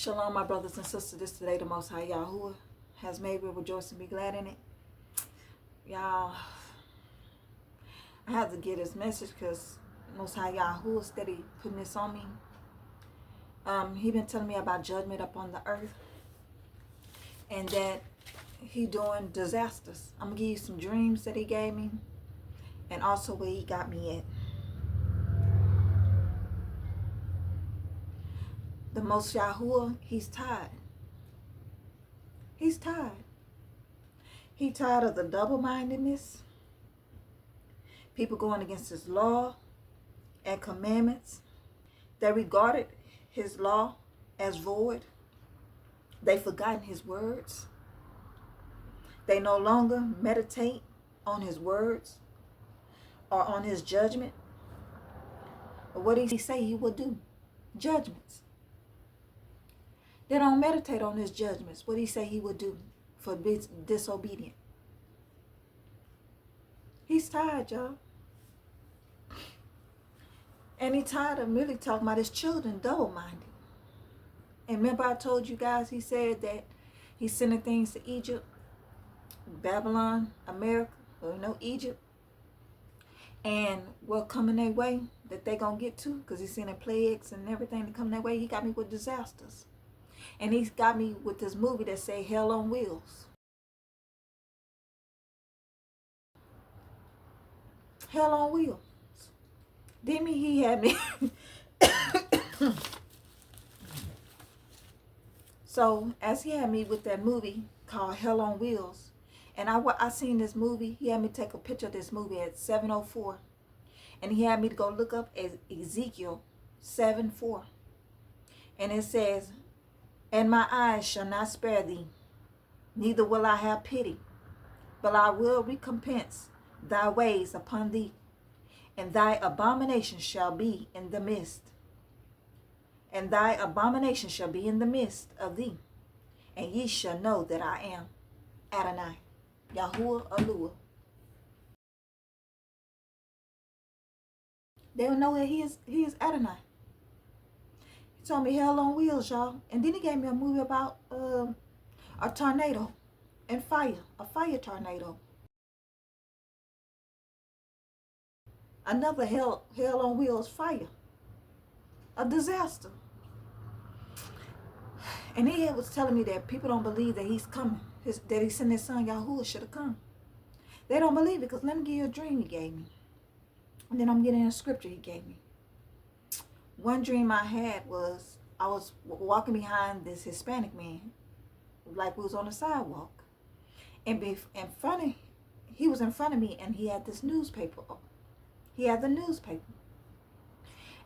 Shalom, my brothers and sisters. This today the Most High Yahuah has made. We rejoice and be glad in it. Y'all, I had to get this message because Most High Yahuah steady putting this on me. He been telling me about judgment upon the earth and that he doing disasters. I'm gonna give you some dreams that he gave me and also where he got me at. The Most Yahuah, he's tired. He's tired. He tired of the double-mindedness, people going against his law and commandments. They regarded his law as void. They forgotten his words. They no longer meditate on his words or on his judgment. But what did he say he would do? Judgments. They don't meditate on his judgments. What did he say he would do for disobedient? He's tired, y'all. And he tired of really talking about his children double-minded. And remember I told you guys, he said that he's sending things to Egypt, Babylon, America, Egypt. And what coming their way that they going to get to, because he's sending plagues and everything to come their way. He got me with disasters. And he's got me with this movie that say Hell on Wheels. Hell on Wheels. Didn't he had me? So as he had me with that movie called Hell on Wheels, and I seen this movie, he had me take a picture of this movie at 7:04, and he had me to go look up Ezekiel 7:4, and it says, "And my eyes shall not spare thee, neither will I have pity, but I will recompense thy ways upon thee, and thy abomination shall be in the midst. And thy abomination shall be in the midst of thee, and ye shall know that I am Adonai, Yahuah Eluah." They will know that he is Adonai. He told me Hell on Wheels, y'all. And then he gave me a movie about a tornado and fire, a fire tornado. Another hell on wheels fire, a disaster. And he was telling me that people don't believe that he's coming, that he sent his son Yahuah should have come. They don't believe it, because let me give you a dream he gave me. And then I'm getting a scripture he gave me. One dream I had was I was walking behind this Hispanic man, like we was on the sidewalk. And he was in front of me, and he had this newspaper. He had the newspaper.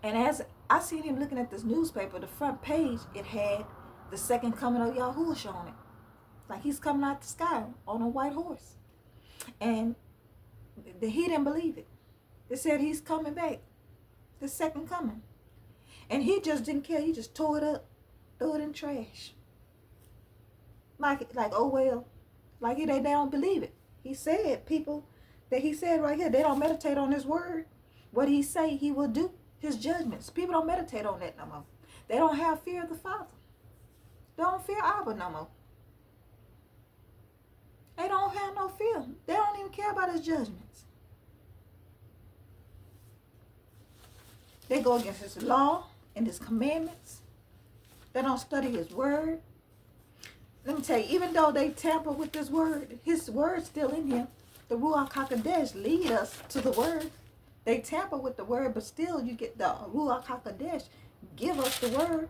And as I seen him looking at this newspaper, the front page, it had the second coming of Yahuah on it. Like he's coming out the sky on a white horse. And he didn't believe it. It said he's coming back. The second coming. And he just didn't care. He just tore it up, threw it in trash. Like oh well. Like they don't believe it. He said, people that he said right here, they don't meditate on his word. What he say he will do, his judgments. People don't meditate on that no more. They don't have fear of the Father. They don't fear Abba no more. They don't have no fear. They don't even care about his judgments. They go against his law and his commandments. They don't study his word. Let me tell you, even though they tamper with his word's still in him. The Ruach HaKodesh lead us to the word. They tamper with the word, but still you get the Ruach HaKodesh give us the word.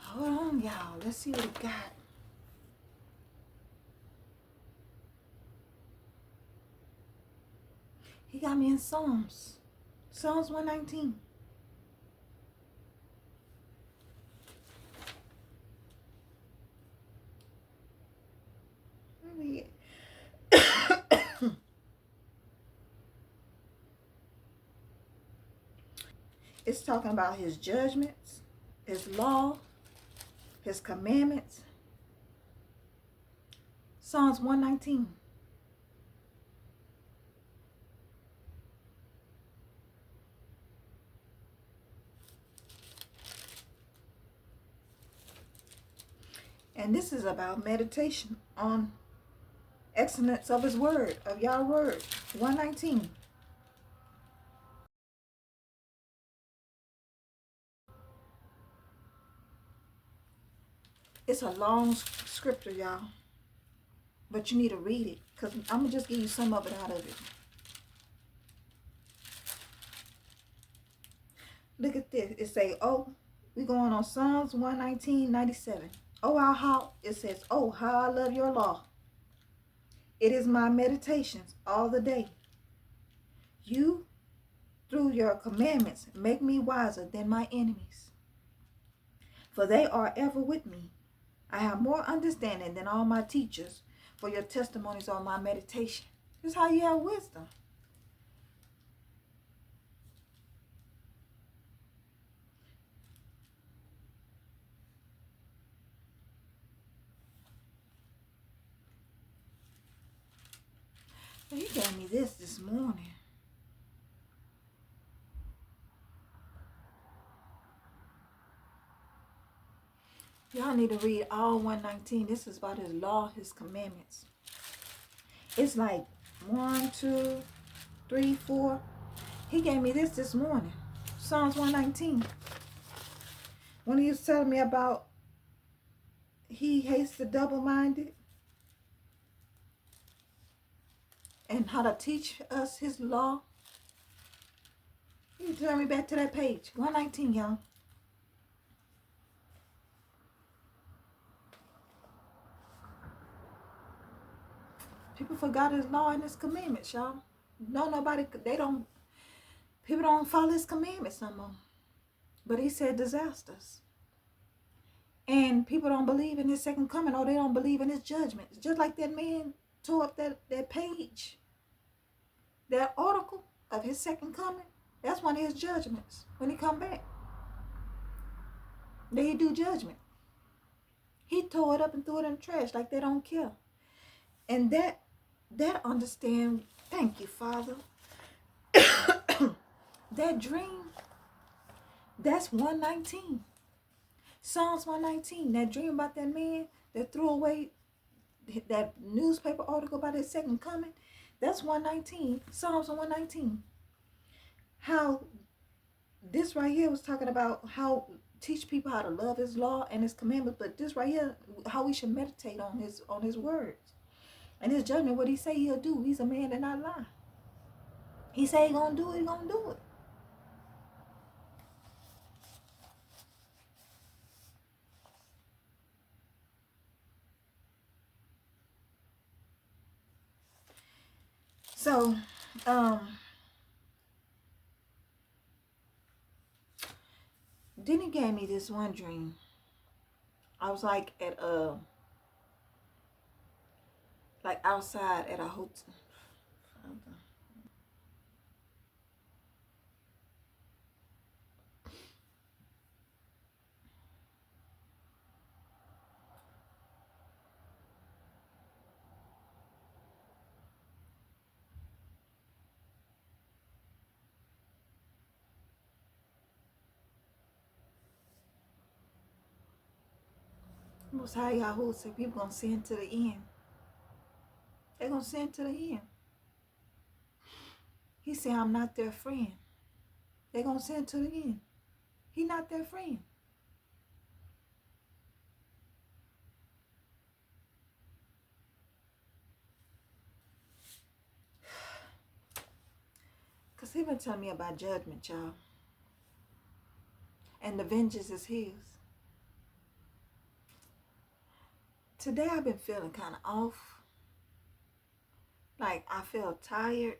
Hold on, y'all. Let's see what he got. He got me in Psalms 119. It's talking about his judgments, his law, his commandments. Psalms 119. And this is about meditation on excellence of his word, of Yah's word. 119. It's a long scripture, y'all. But you need to read it, because I'm going to just give you some of it out of it. Look at this. It say, oh, we're going on Psalms 119:97. Oh, how it says, oh, how I love your law. It is my meditations all the day. You, through your commandments, make me wiser than my enemies. For they are ever with me. I have more understanding than all my teachers, for your testimonies are my meditation. This is how you have wisdom. He gave me this morning. Y'all need to read all 119. This is about his law, his commandments. It's like 1, 2, 3, 4. He gave me this morning. Psalms 119. When he was telling me about he hates the double-minded and how to teach us his law. He turned me back to that page. 119, y'all. People forgot his law and his commandments, y'all. People don't follow his commandments no more. But he said disasters. And people don't believe in his second coming, or they don't believe in his judgment. Just like that man tore up that page, that article of his second coming. That's one of his judgments when he come back. They do judgment. He tore it up and threw it in the trash like they don't care. And that understand, thank you, Father. That dream, that's 119. Psalms 119, that dream about that man that threw away that newspaper article about his second coming, that's 119. Psalms 119. How this right here was talking about how teach people how to love his law and his commandments, but this right here, how we should meditate on his words. And his judgment, what he say he'll do. He's a man that not lie. He say he gonna do it, he gonna do it. So, then he gave me this one dream. I was like at like outside at a hotel. Most High Yahuah said people gonna sin to the end. They're gonna sin to the end. He said, I'm not their friend. They're gonna sin to the end. He not their friend. Because he been telling me about judgment, y'all. And the vengeance is his. Today I've been feeling kind of off. Like I feel tired.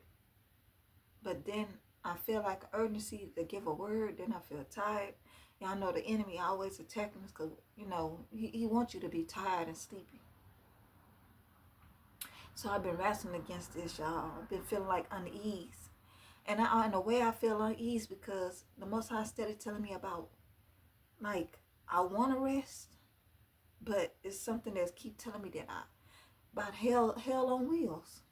But then I feel like urgency to give a word. Then I feel tired. Y'all know the enemy always attacking us because, you know, he wants you to be tired and sleepy. So I've been wrestling against this, y'all. I've been feeling like unease. And in a way I feel unease because the Most High steady telling me about, like, I want to rest, but it's something that's keep telling me that about hell on wheels.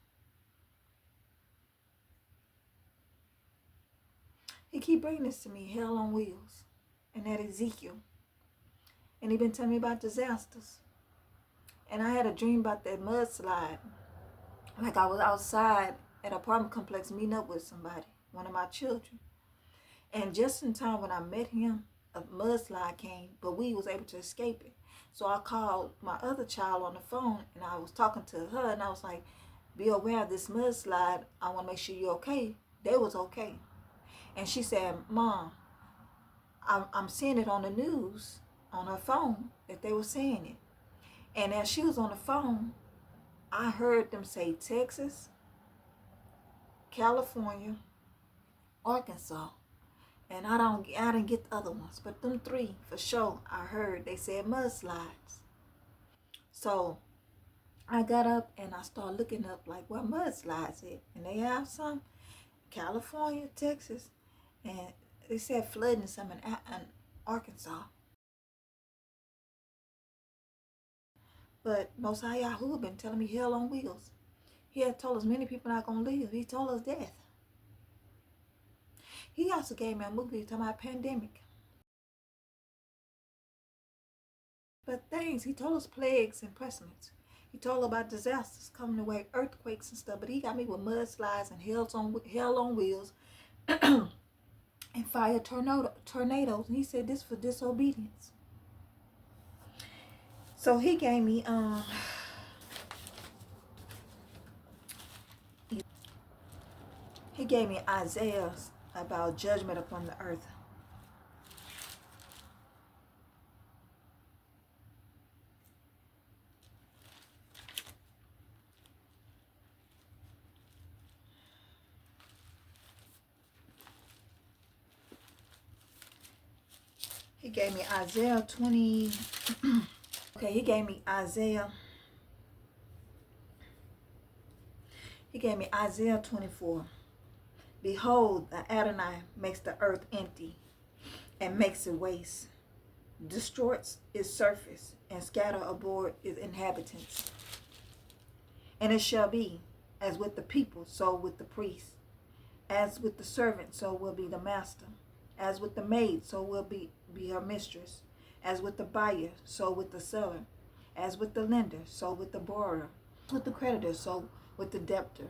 He keep bringing this to me, hell on wheels, and that Ezekiel. And he been telling me about disasters. And I had a dream about that mudslide. Like I was outside at an apartment complex meeting up with somebody, one of my children. And just in time when I met him, a mudslide came, but we was able to escape it. So I called my other child on the phone, and I was talking to her, and I was like, be aware of this mudslide. I want to make sure you're okay. They was okay. And she said, Mom, I'm seeing it on the news, on her phone, that they were saying it. And as she was on the phone, I heard them say Texas, California, Arkansas. And I didn't get the other ones, but them three for sure I heard they said mudslides. So I got up and I started looking up like what mudslides is. And they have some California, Texas, and they said flooding some in Arkansas. But Most High Yahuah been telling me hell on wheels. He had told us many people not gonna live. He told us death. He also gave me a movie talking about pandemic. But things, he told us plagues and pestilence. He told about disasters coming away, earthquakes and stuff. But he got me with mudslides and hell on wheels and fire tornadoes. And he said this for disobedience. So he gave me Isaiah about judgment upon the earth. He gave me Isaiah 20. Okay, he gave me Isaiah 24. Behold, the Adonai makes the earth empty and makes it waste, destroys its surface, and scatter abroad its inhabitants. And it shall be, as with the people, so with the priest. As with the servant, so will be the master. As with the maid, so will be her mistress. As with the buyer, so with the seller. As with the lender, so with the borrower. With the creditor, so with the debtor.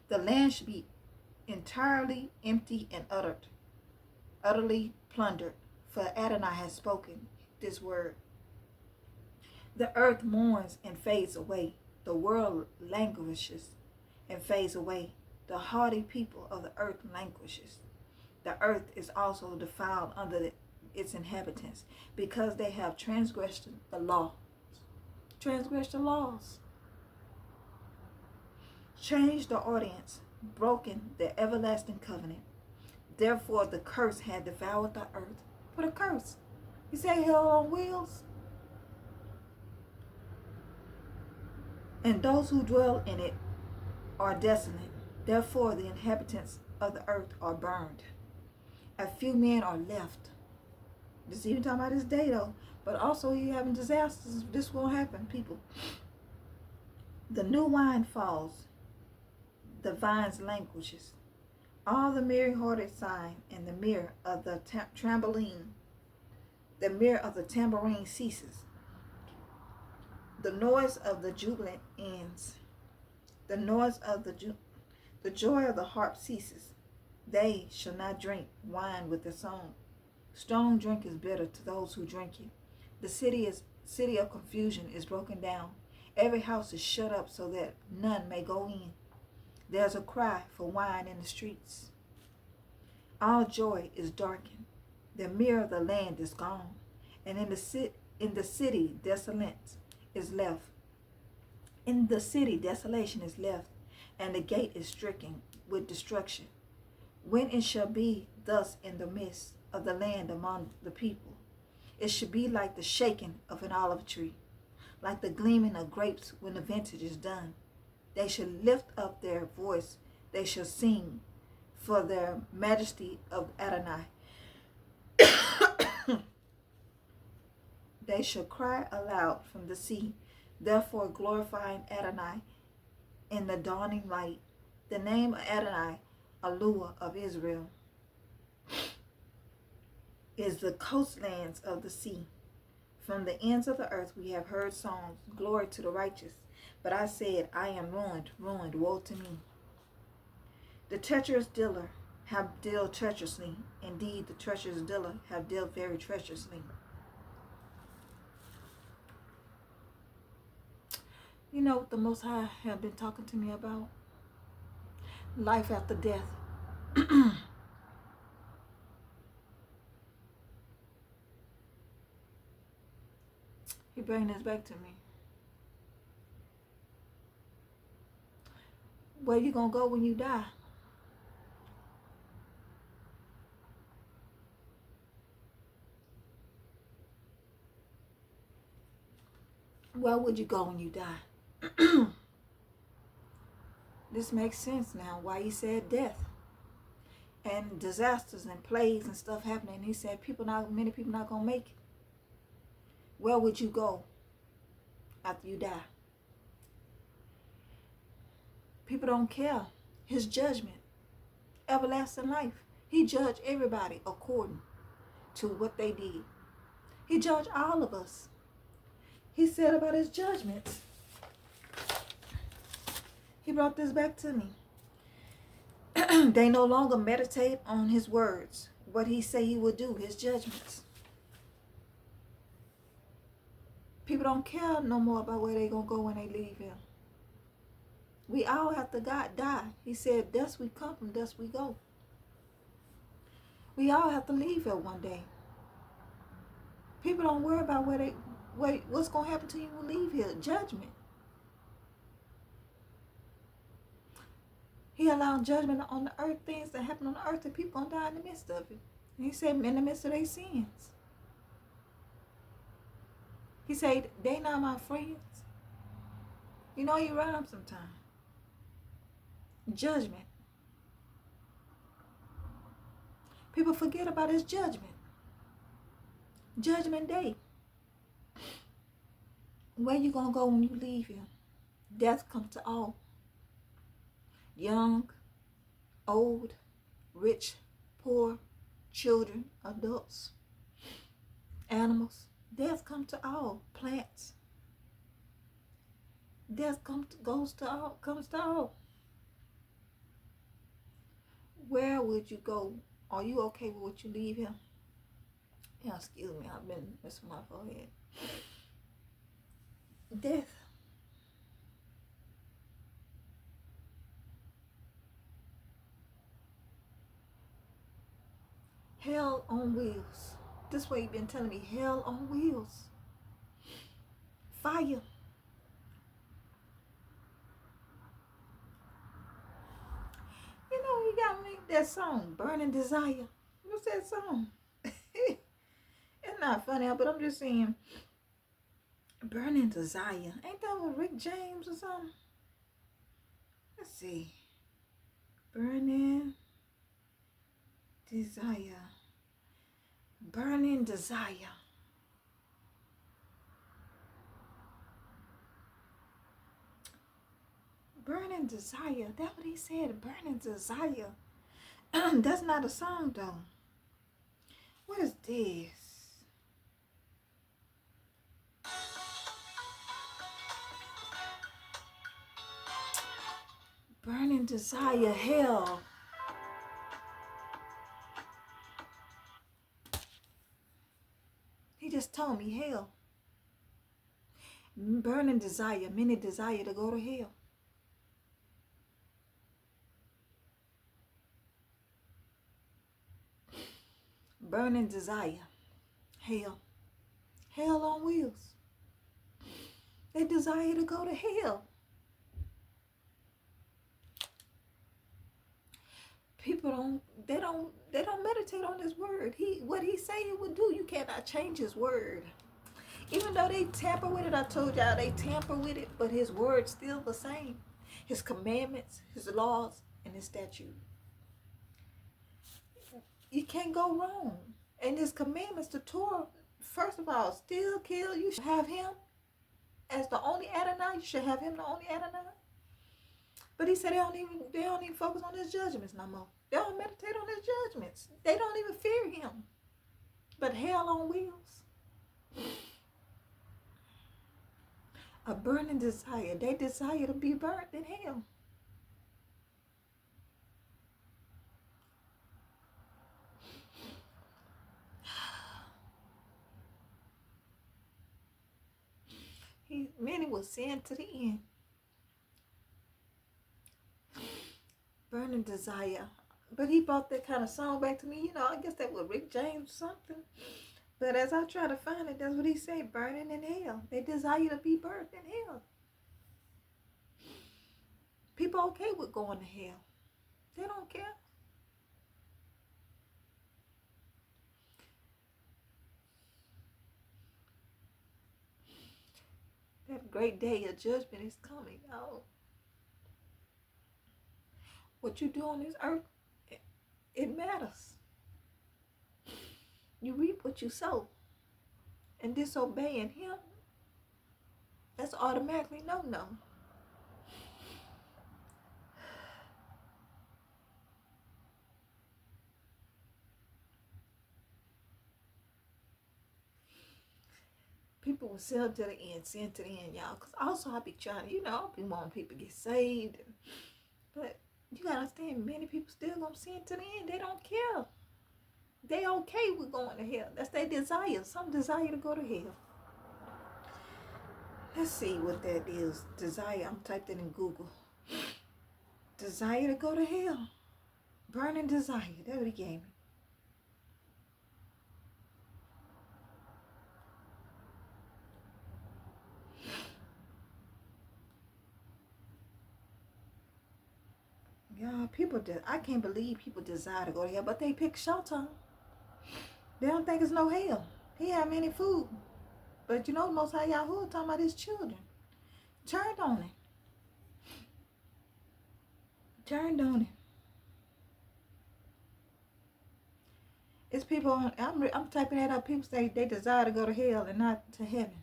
The land should be entirely empty and utterly plundered, for Adonai has spoken this word. The earth mourns and fades away. The world languishes and fades away. The hardy people of the earth languishes. The earth is also defiled under its inhabitants, because they have transgressed the law. Transgressed the laws. Changed the ordinance. Broken the everlasting covenant. Therefore the curse had devoured the earth. What a curse. You say hell on wheels? And those who dwell in it are desolate. Therefore the inhabitants of the earth are burned. A few men are left. This is even talking about this day though. But also he having disasters. This won't happen, people. The new wine falls. The vines languishes. All the merry-hearted sigh, and the mirror of the tambourine ceases. The noise of the jubilant ends. The noise of the joy of the harp ceases. They shall not drink wine with the song. Strong drink is bitter to those who drink it. The city of confusion is broken down. Every house is shut up so that none may go in. There's a cry for wine in the streets. All joy is darkened. The mirror of the land is gone, and in the city desolation is left. In the city desolation is left, and the gate is stricken with destruction. When it shall be thus in the midst of the land among the people, it shall be like the shaking of an olive tree, like the gleaming of grapes when the vintage is done. They shall lift up their voice, they shall sing for their majesty of Adonai. They shall cry aloud from the sea, therefore glorifying Adonai in the dawning light. The name of Adonai, Yahuah of Israel, is the coastlands of the sea. From the ends of the earth we have heard songs, glory to the righteous. But I said, I am ruined, ruined, woe to me. The treacherous dealer have dealt treacherously. Indeed, the treacherous dealer have dealt very treacherously. You know what the Most High have been talking to me about? Life after death. He bringing this back to me. Where you gonna go when you die? Where would you go when you die? This makes sense now why he said death and disasters and plagues and stuff happening. He said many people not gonna make it. Where would you go after you die? People don't care. His judgment, everlasting life. He judged everybody according to what they did. He judged all of us. He said about his judgments. He brought this back to me. They no longer meditate on his words, what he say he would do, his judgments. People don't care no more about where they gonna go when they leave him. We all have to die. He said, dust we come, from dust we go. We all have to leave here one day. People don't worry about what's gonna happen to you when you leave here. Judgment. He allowed judgment on the earth, things that happen on the earth, and people gonna die in the midst of it. And he said, in the midst of their sins. He said, they not my friends. You know, you run them sometimes. Judgment. People forget about his judgment. Judgment day. Where you gonna go when you leave him? Death comes to all. Young, old, rich, poor, children, adults, animals. Death comes to all. Plants. Death comes to all. Where would you go? Are you okay with what you leave here? Yeah, excuse me, I've been messing with my forehead. Death. Hell on wheels. This way you've been telling me, hell on wheels. Fire. You know, you got me that song, Burning Desire. What's that song? It's not funny, but I'm just saying, Burning Desire. Ain't that with Rick James or something? Let's see. Burning Desire. Burning Desire. Burning Desire. That's what he said. Burning Desire. That's not a song though. What is this? Burning Desire. Hell. He just told me hell. Burning desire. Many desire to go to hell. Burning desire. Hell. Hell on wheels. They desire to go to hell. People don't meditate on his word. What he say he would do, you cannot change his word. Even though they tamper with it, I told y'all they tamper with it, but his word's still the same. His commandments, his laws, and his statute. You can't go wrong. And his commandments, the Torah, first of all, still kill. You should have him as the only Adonai. You should have him the only Adonai. But he said they don't even focus on his judgments no more. They don't meditate on his judgments. They don't even fear him. But hell on wheels. A burning desire. They desire to be burnt in hell. Many will sin to the end. Burning desire. But he brought that kind of song back to me. I guess that was Rick James or something. But as I try to find it, that's what he said, burning in hell. They desire to be burnt in hell. People okay with going to hell. They don't care. That great day of judgment is coming, y'all. What you do on this earth, it matters. You reap what you sow. And disobeying him, that's automatically no. People will sell to the end, sin to the end, y'all. Because also I be trying to, I be wanting people to get saved. But you got to understand, many people still going to sin to the end. They don't care. They okay with going to hell. That's their desire. Some desire to go to hell. Let's see what that is. Desire. I'm typed it in Google. Desire to go to hell. Burning desire. That's what he gave me. Yeah, I can't believe people desire to go to hell, but they pick shelter. They don't think it's no hell. He have any food. But the Most High Yahuah talking about his children. Turned on him. Turned on him. It's people on, I'm typing that up. People say they desire to go to hell and not to heaven.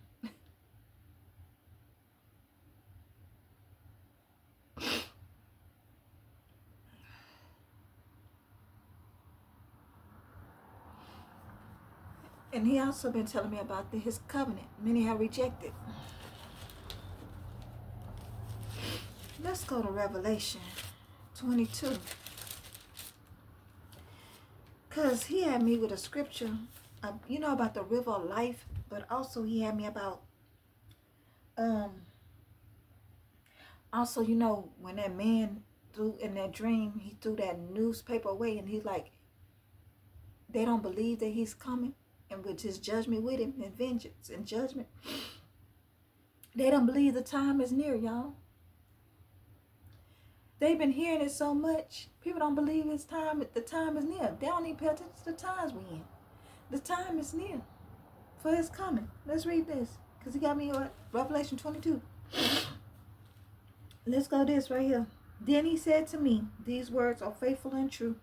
And he also been telling me about his covenant. Many have rejected. Let's go to Revelation 22. Because he had me with a scripture, about the river of life, but also he had me about, also, when that man threw in that dream, he threw that newspaper away, and he's like, they don't believe that he's coming, and with his judgment with him, and vengeance and judgment. They don't believe the time is near, y'all. They've been hearing it so much. People don't believe the time is near. They don't even pay attention to the times we're in. The time is near for his coming. Let's read this. Because he got me at Revelation 22. Let's go this right here. Then he said to me, these words are faithful and true.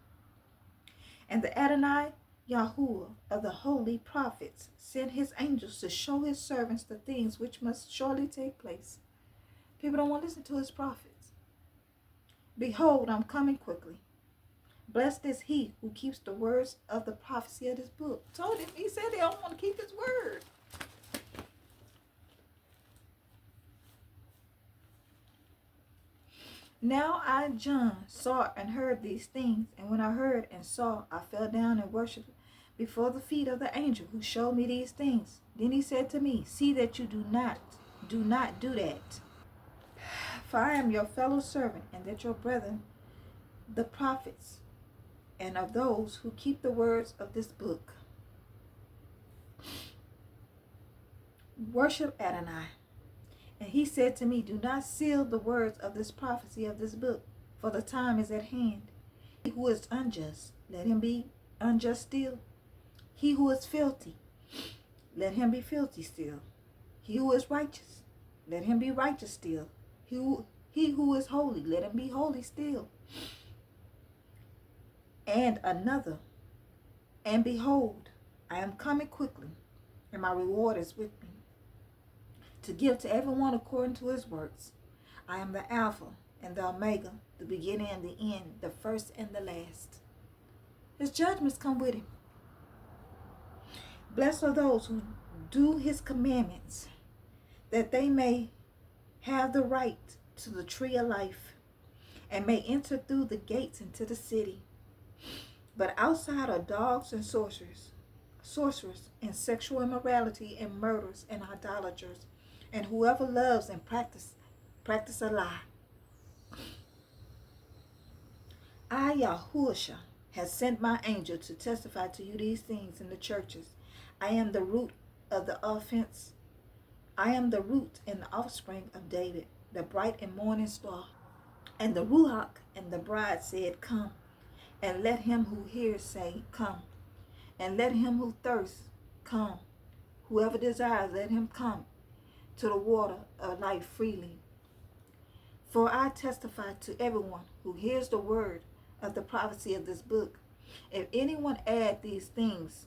And the Adonai Yahuah of the holy prophets sent his angels to show his servants the things which must surely take place. People don't want to listen to his prophets. Behold, I'm coming quickly. Blessed is he who keeps the words of the prophecy of this book. Told him, he said they don't want to keep his word. Now I, John, saw and heard these things, and when I heard and saw, I fell down and worshipped before the feet of the angel who showed me these things. Then he said to me, see that you do not do that. For I am your fellow servant, and that your brethren, the prophets, and of those who keep the words of this book. Worship Adonai. And he said to me, do not seal the words of this prophecy of this book, for the time is at hand. He who is unjust, let him be unjust still. He who is filthy, let him be filthy still. He who is righteous, let him be righteous still. He who is holy, let him be holy still. And another, and behold, I am coming quickly, and my reward is with me, to give to everyone according to his works. I am the Alpha and the Omega, the beginning and the end, the first and the last. His judgments come with him. Blessed are those who do his commandments, that they may have the right to the tree of life and may enter through the gates into the city. But outside are dogs and sorcerers and sexual immorality and murderers and idolaters, and whoever loves and practice a lie. I, Yahuah, has sent my angel to testify to you these things in the churches. I am the root of the offense. I am the root and the offspring of David, the bright and morning star. And the Ruach and the bride said, come. And let him who hears say, come. And let him who thirsts come. Whoever desires, let him come to the water of life freely. For I testify to everyone who hears the word of the prophecy of this book. If anyone add these things,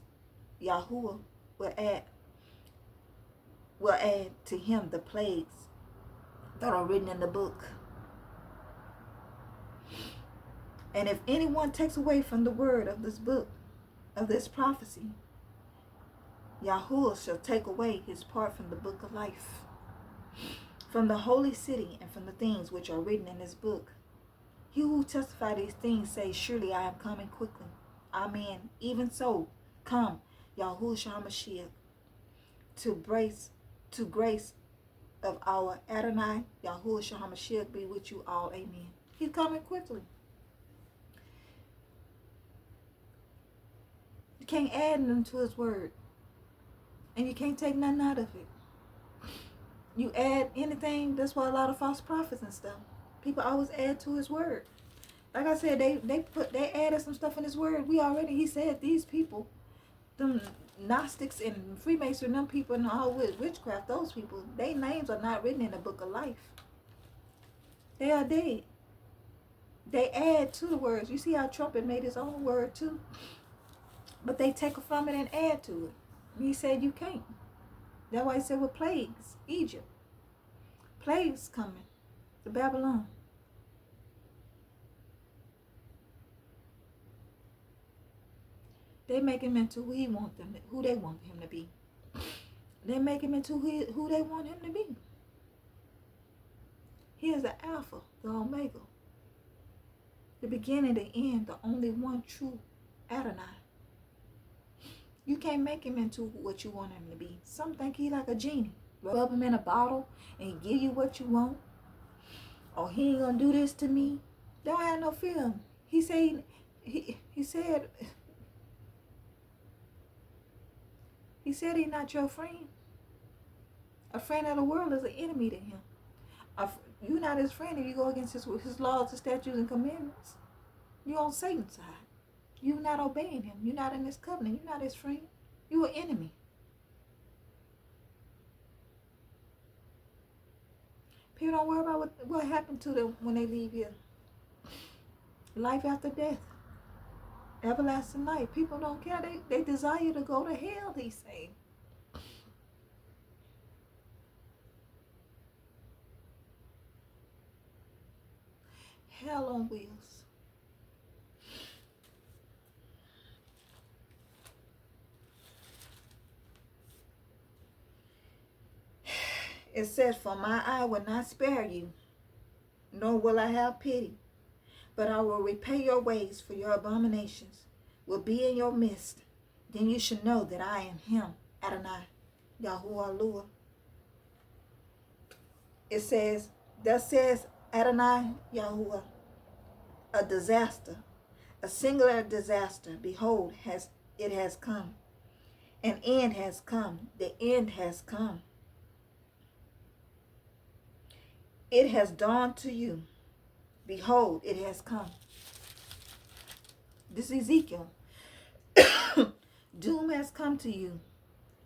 Yahuah will add to him the plagues that are written in the book. And if anyone takes away from the word of this book, of this prophecy, Yahuah shall take away his part from the book of life, from the holy city, and from the things which are written in this book. He who testify these things say, surely I am coming quickly. Amen. Even so, come, Yahushua Mashiach, to grace of our Adonai, Yahushua Mashiach, be with you all. Amen. He's coming quickly. You can't add nothing to his word. And you can't take nothing out of it. You add anything, that's why a lot of false prophets and stuff. People always add to his word. Like I said, they added some stuff in his word. He said these people, them Gnostics and Freemasons, them people and all with witchcraft, those people, their names are not written in the book of life. They are dead. They add to the words. You see how Trump had made his own word too? But they take from it and add to it. He said you can't. That's why he said with plagues, Egypt. Plagues coming to Babylon. They make him into who they want him to be. They make him into who they want him to be. He is the Alpha, the Omega, the beginning, the end, the only one true Adonai. You can't make him into what you want him to be. Some think he like a genie. Rub him in a bottle and he give you what you want. Or he ain't gonna do this to me. Don't have no fear. He said he's not your friend. A friend of the world is an enemy to him. You're not his friend if you go against his laws, his statutes, and commandments. You're on Satan's side. You're not obeying him. You're not in his covenant. You're not his friend. You're an enemy. People don't worry about what happened to them when they leave here. Life after death. Everlasting life. People don't care. They desire to go to hell, he's saying. Hell on wheels. It says, for my eye will not spare you, nor will I have pity, but I will repay your ways, for your abominations will be in your midst. Then you should know that I am him, Adonai, Yahuah. It says, thus says Adonai Yahuah, a disaster, a singular disaster. Behold, it has come. An end has come. The end has come. It has dawned to you. Behold, it has come. This is Ezekiel. Doom has come to you,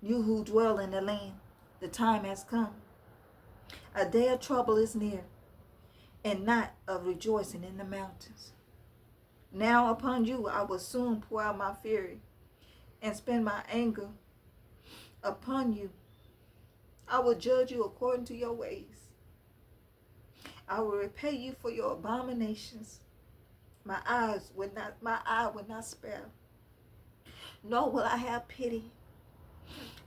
you who dwell in the land. The time has come. A day of trouble is near, and not of rejoicing in the mountains. Now upon you I will soon pour out my fury, and spend my anger upon you. I will judge you according to your ways. I will repay you for your abominations. My eye would not spare, nor will I have pity.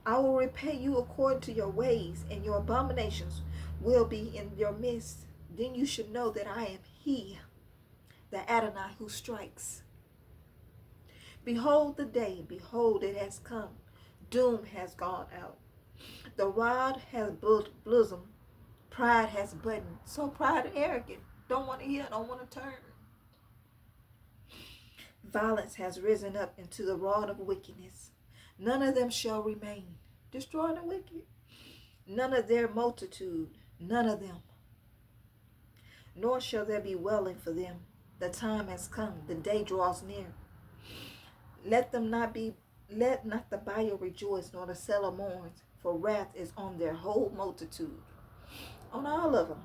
I will repay you according to your ways and your abominations will be in your midst. Then you should know that I am he, the Adonai who strikes. Behold the day, behold it has come. Doom has gone out. The rod has bosom, pride has buttoned. So pride and arrogant. Don't want to hear, don't want to turn. Violence has risen up into the rod of wickedness. None of them shall remain. Destroy the wicked. None of their multitude, none of them. Nor shall there be welling for them. The time has come, the day draws near. Let not the buyer rejoice, nor the seller mourn, for wrath is on their whole multitude, on all of them.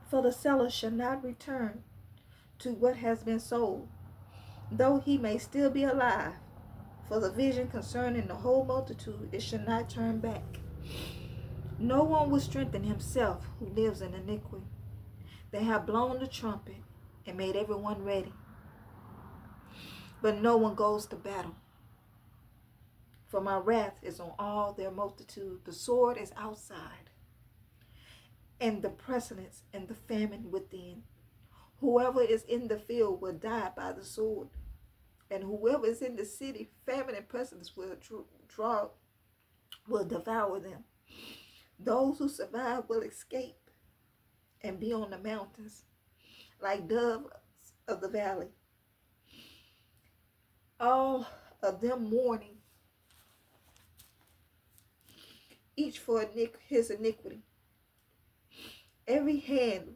For the seller shall not return to what has been sold, though he may still be alive. For the vision concerning the whole multitude, it shall not turn back. No one will strengthen himself who lives in iniquity. They have blown the trumpet and made everyone ready, but no one goes to battle. For my wrath is on all their multitude. The sword is outside, and the pestilence and the famine within. Whoever is in the field will die by the sword, and whoever is in the city, famine and pestilence will devour them. Those who survive will escape and be on the mountains, like doves of the valley. All of them mourning, each for his iniquity. Every hand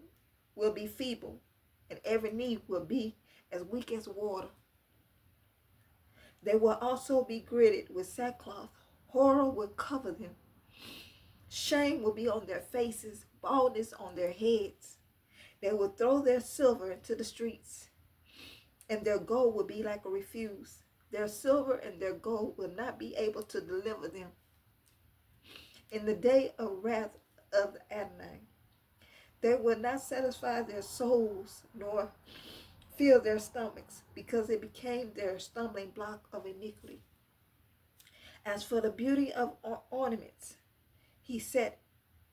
will be feeble, and every knee will be as weak as water. They will also be girded with sackcloth. Horror will cover them. Shame will be on their faces, baldness on their heads. They will throw their silver into the streets, and their gold will be like a refuse. Their silver and their gold will not be able to deliver them. In the day of wrath of Adonai, they will not satisfy their souls, nor fill their stomachs, because it became their stumbling block of iniquity. As for the beauty of ornaments, he set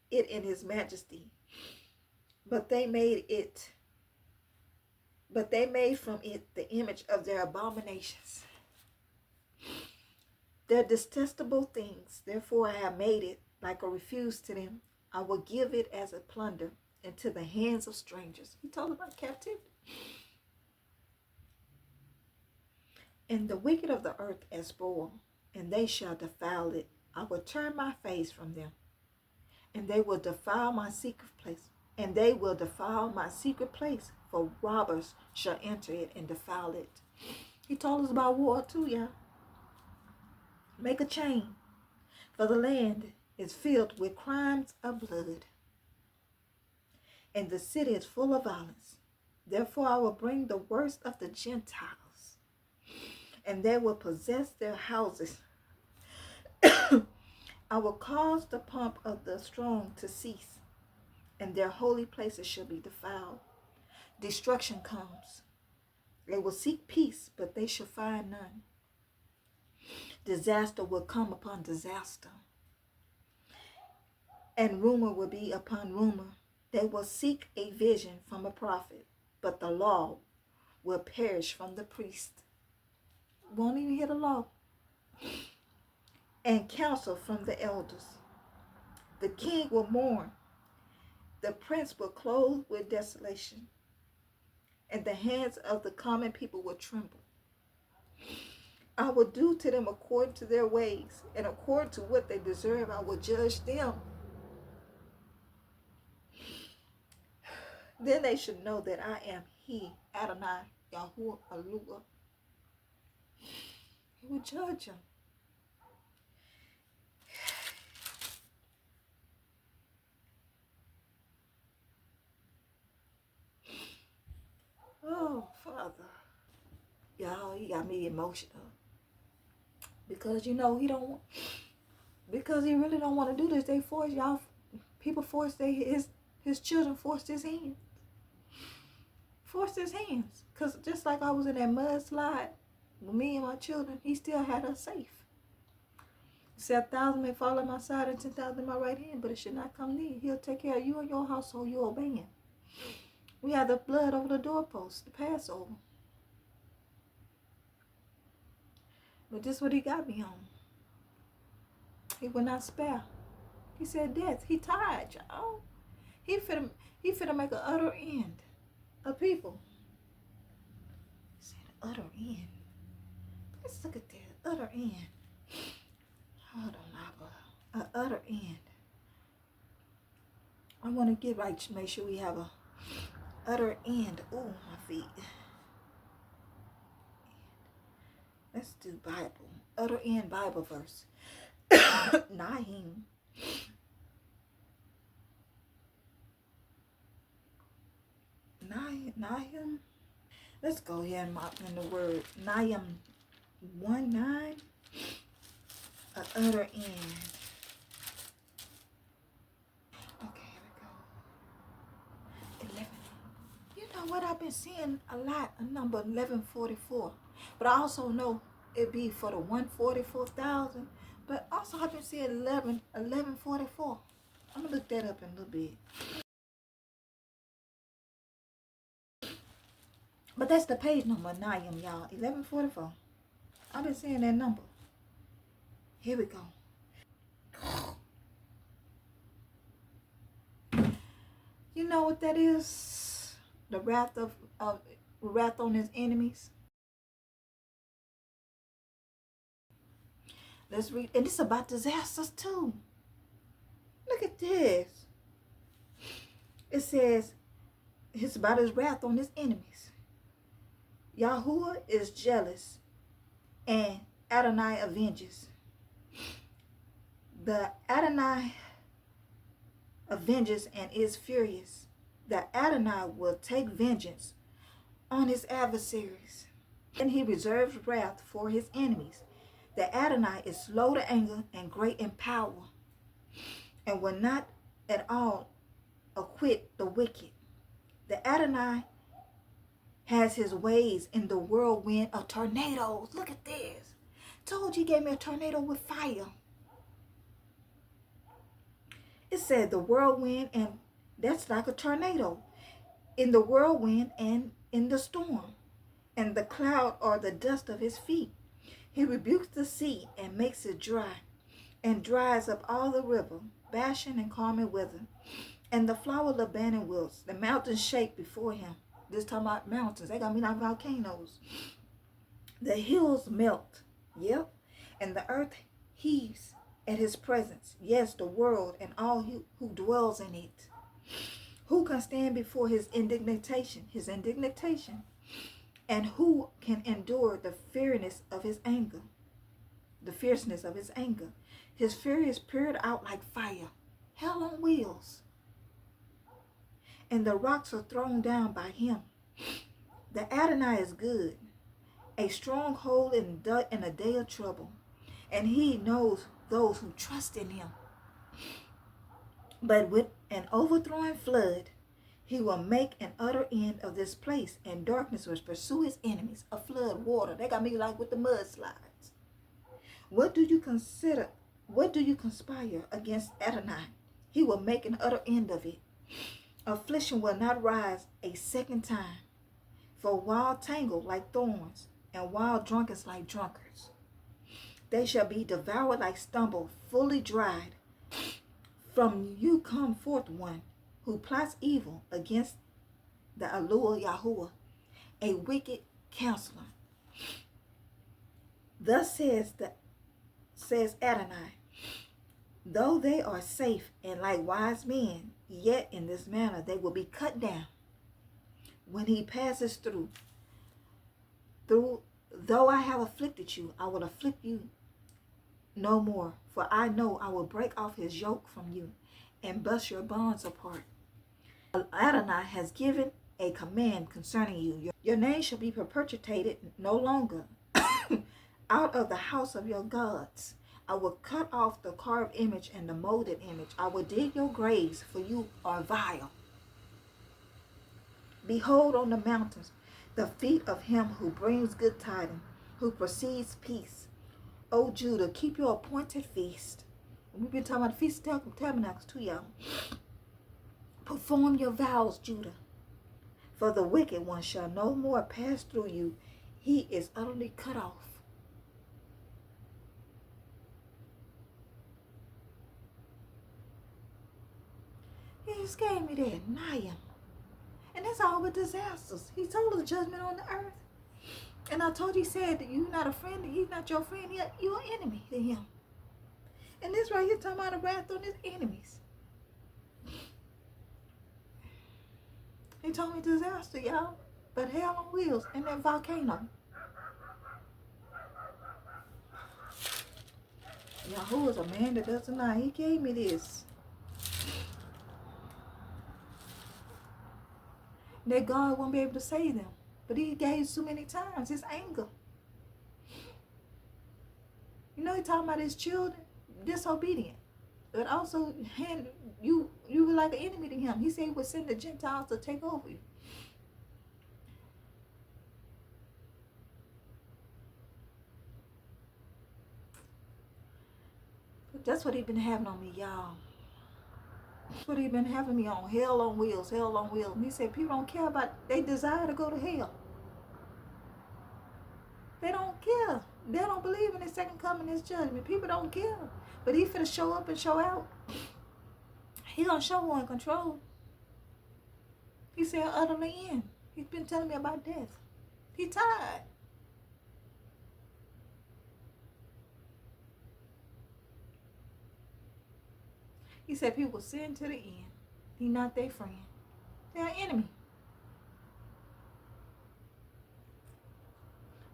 it in his majesty, but they made from it the image of their abominations, their detestable things. Therefore I have made it like a refuse to them. I will give it as a plunder into the hands of strangers. He told about captivity. And the wicked of the earth as spoil, and they shall defile it. I will turn my face from them, and they will defile my secret place. And they will defile my secret place, for robbers shall enter it and defile it. He told us about war too, y'all. Make a chain, for the land is filled with crimes of blood, and the city is full of violence. Therefore I will bring the worst of the Gentiles, and they will possess their houses. I will cause the pomp of the strong to cease, and their holy places shall be defiled. Destruction comes. They will seek peace, but they shall find none. Disaster will come upon disaster, and rumor will be upon rumor. They will seek a vision from a prophet, but the law will perish from the priest. Won't even hear the law. And counsel from the elders. The king will mourn. The prince will clothe with desolation, and the hands of the common people will tremble. I will do to them according to their ways, and according to what they deserve, I will judge them. Then they should know that I am he, Adonai, Yahuah, Aluah. He will judge them. Oh, Father. Y'all, he got me emotional. Because, he don't, because he really don't want to do this. They force y'all, people force his children forced his hand. Forced his hands. Because just like I was in that mudslide with me and my children, he still had us safe. Say 1,000 may fall on my side and 10,000 in my right hand, but it should not come near. He'll take care of you and your household. You obey him. We have the blood over the doorpost, the Passover. But this is what he got me on. He will not spare. He said death. He tired, y'all. He finna make an utter end of people. He said utter end. Let's look at that. Utter end. Hold on, Abba. An utter end. I want to get right to make sure we have a utter end. Oh, my feet. Let's do Bible. Utter end Bible verse. Nahum. Nahum. Let's go here in the word. Nahum 1:9. An utter end. Okay, here we go. 11. You know what? I've been seeing a lot, a number 1144. But I also know it be for the 144,000. But also I've been seeing 1144. I'm going to look that up in a little bit. But that's the page number, Nahum, y'all. 1144. I've been seeing that number. Here we go. You know what that is? The wrath of wrath on his enemies. Let's read. And it's about disasters too. Look at this. It says it's about his wrath on his enemies. Yahuah is jealous and Adonai avenges. The Adonai avenges and is furious. The Adonai will take vengeance on his adversaries, and he reserves wrath for his enemies. The Adonai is slow to anger and great in power, and will not at all acquit the wicked. The Adonai has his ways in the whirlwind of tornadoes. Look at this. Told you, he gave me a tornado with fire. It said the whirlwind, and that's like a tornado. In the whirlwind and in the storm, and the cloud or the dust of his feet. He rebukes the sea and makes it dry, and dries up all the river, Bashan and Carmel wither, and the flower Lebanon wilts. The mountains shake before him. This time about mountains. They got me like volcanoes. The hills melt. Yep. And the earth heaves at his presence. Yes, the world and all who dwells in it. Who can stand before his indignation? His indignation. And who can endure the fierceness of his anger? The fierceness of his anger. His fury is poured out like fire. Hell on wheels. And the rocks are thrown down by him. The Adonai is good, a stronghold in a day of trouble, and he knows those who trust in him. But with an overthrowing flood, he will make an utter end of this place, and darkness will pursue his enemies. A flood, water. They got me like with the mudslides. What do you consider? What do you conspire against Adonai? He will make an utter end of it. Affliction will not rise a second time, for wild tangled like thorns, and wild drunkards like drunkards. They shall be devoured like stubble, fully dried. From you come forth one who plots evil against the Allure Yahuah, a wicked counselor. Thus says Adonai, though they are safe and like wise men, yet in this manner they will be cut down. When he passes through, though I have afflicted you, I will afflict you no more. For I know I will break off his yoke from you and bust your bonds apart. Adonai has given a command concerning you. Your name shall be perpetuated no longer out of the house of your gods. I will cut off the carved image and the molded image. I will dig your graves, for you are vile. Behold on the mountains the feet of him who brings good tidings, who proceeds peace, O Judah, keep your appointed feast. We've been talking about the Feast of Tabernacles too, y'all. Perform your vows, Judah. For the wicked one shall no more pass through you. He is utterly cut off. He just gave me that. Naya. And that's all with disasters. He told us judgment on the earth. And I told you, he said that you're not a friend, he's not your friend, you're an enemy to him. And this right here talking about the wrath on his enemies. He told me disaster, y'all. But hell on wheels and that volcano. Yahuah is a man that doesn't lie. He gave me this. That God won't be able to save them. But he gave so many times his anger. You know, he talking about his children disobedient. But also, you were like an enemy to him. He said he would send the Gentiles to take over you. But that's what he been having on me, y'all. That's what he been having me on. Hell on wheels, hell on wheels. And he said people don't care about, they desire to go to hell. They don't care. They don't believe in his second coming, his judgment. People don't care. But he finna show up and show out. He gonna show who in control. He said utterly end. He's been telling me about death. He tired. He said people will sin to the end. He not their friend. They're an enemy.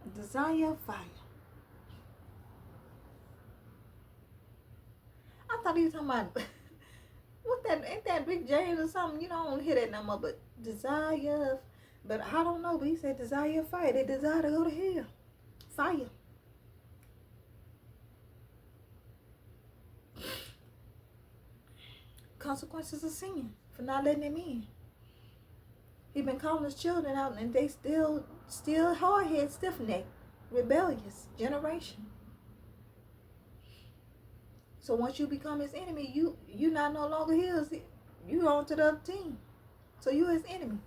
A desire of fire. I thought he was talking about what that, ain't that Rick James or something? You don't hear that no more, but desire, but I don't know, but he said desire of fire. They desire to go to hell. Fire. Consequences of sin for not letting him in. He been calling his children out and they still hard-headed, stiff-necked, rebellious generation. So once you become his enemy, you not no longer his. You on to the other team. So you his enemy.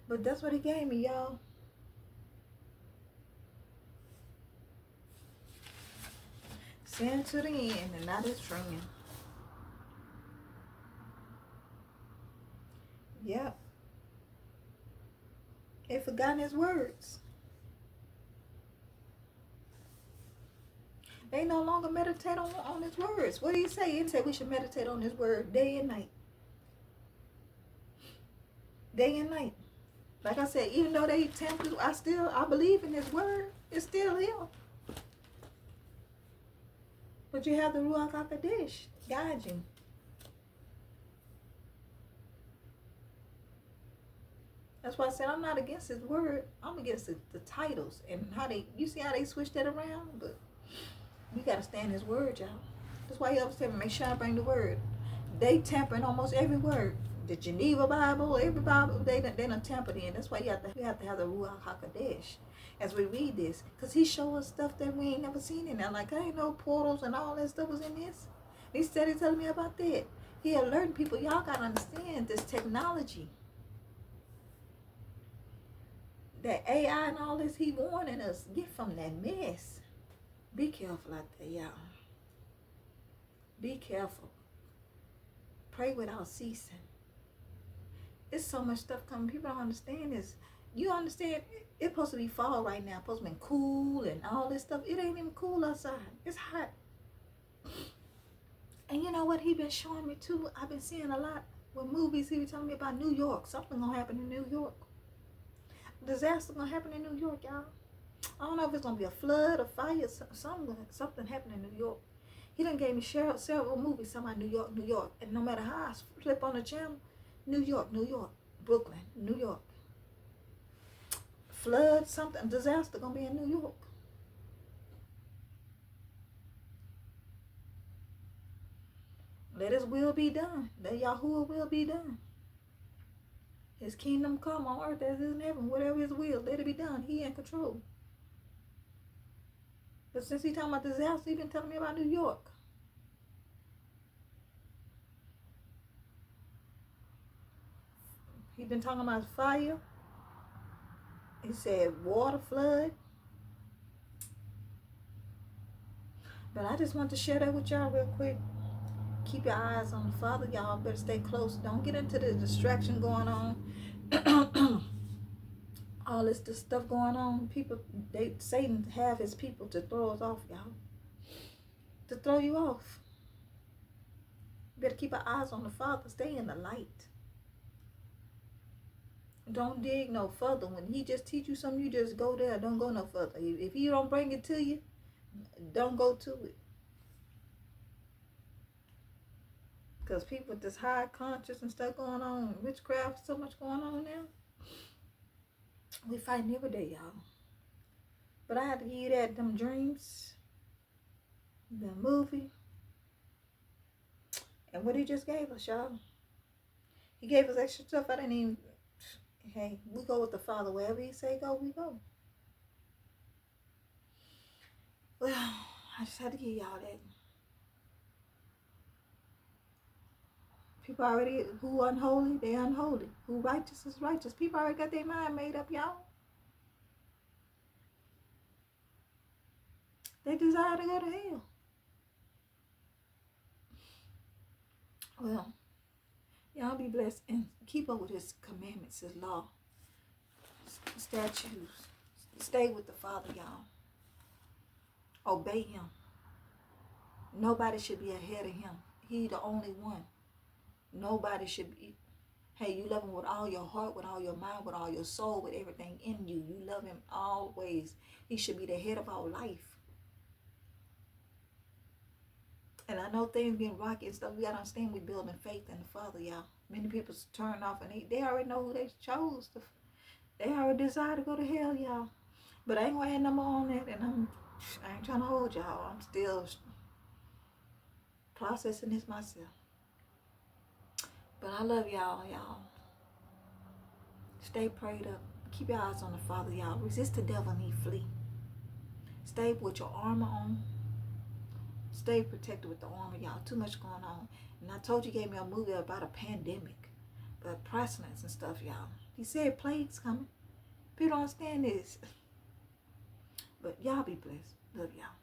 But that's what he gave me, y'all. Sin to the end and not his friend. Yep. They forgotten his words. They no longer meditate on his words. What did he say? He said we should meditate on his word day and night. Day and night. Like I said, even though they tempted, I believe in his word. It's still here. But you have the Ruach HaKodesh guide you. That's why I said I'm not against his word. I'm against the titles and how you see how they switch that around? But we got to stand his word, y'all. That's why he always tell me, make sure I bring the word. They tampering almost every word. The Geneva Bible, every Bible, they done tampered in. That's why we have to have the Ruach HaKodesh as we read this. Because he show us stuff that we ain't never seen in there. Like, I ain't know portals and all that stuff was in this. He started telling me about that. He alerting people, y'all got to understand this technology. That AI and all this, he warning us, get from that mess. Be careful out there, y'all. Be careful. Pray without ceasing. It's so much stuff coming. People don't understand this. You understand, it's supposed to be fall right now. It's supposed to be cool and all this stuff. It ain't even cool outside. It's hot. And you know what he been showing me too? I've been seeing a lot with movies. He was telling me about New York. Something gonna happen in New York. Disaster gonna happen in New York, y'all. I don't know if it's gonna be a flood, a fire, something happening in New York. He done gave me several movies talking about New York, New York. And no matter how I flip on the channel, New York, New York, Brooklyn, New York. Flood, something, disaster gonna be in New York. Let his will be done. Let Yahuah will be done. His kingdom come on earth as it is in heaven. Whatever his will, let it be done. He in control. But since he talking about this house, he been telling me about New York. He been talking about fire. He said water flood. But I just want to share that with y'all real quick. Keep your eyes on the Father. Y'all better stay close. Don't get into the distraction going on. All this stuff going on. People, Satan have his people to throw us off, y'all. To throw you off. You better keep our eyes on the Father. Stay in the light. Don't dig no further. When he just teach you something, you just go there. Don't go no further. If he don't bring it to you, don't go to it. Because people with this high conscience and stuff going on, witchcraft, so much going on now. We fighting every day, y'all. But I had to give you that, them dreams, the movie, and what he just gave us, y'all. He gave us extra stuff. I didn't even, hey, we go with the Father. Wherever he say go, we go. Well, I just had to give y'all that. People already, who unholy, they unholy. Who righteous is righteous. People already got their mind made up, y'all. They desire to go to hell. Well, y'all be blessed and keep up with his commandments, his law, statutes. Stay with the Father, y'all. Obey him. Nobody should be ahead of him. He the only one. Nobody should be. Hey, you love him with all your heart, with all your mind, with all your soul, with everything in you. You love him always. He should be the head of our life. And I know things getting rocky and stuff. We gotta understand we building faith in the Father, y'all. Many people turn off and they already know who they chose. They already decide to go to hell, y'all. But I ain't gonna add no more on that. And I ain't trying to hold y'all. I'm still processing this myself. But I love y'all. Stay prayed up. Keep your eyes on the Father, y'all. Resist the devil and he flee. Stay with your armor on. Stay protected with the armor, y'all. Too much going on. And I told you, gave me a movie about a pandemic. But pestilence and stuff, y'all. He said plagues coming. People don't understand this. But y'all be blessed. Love y'all.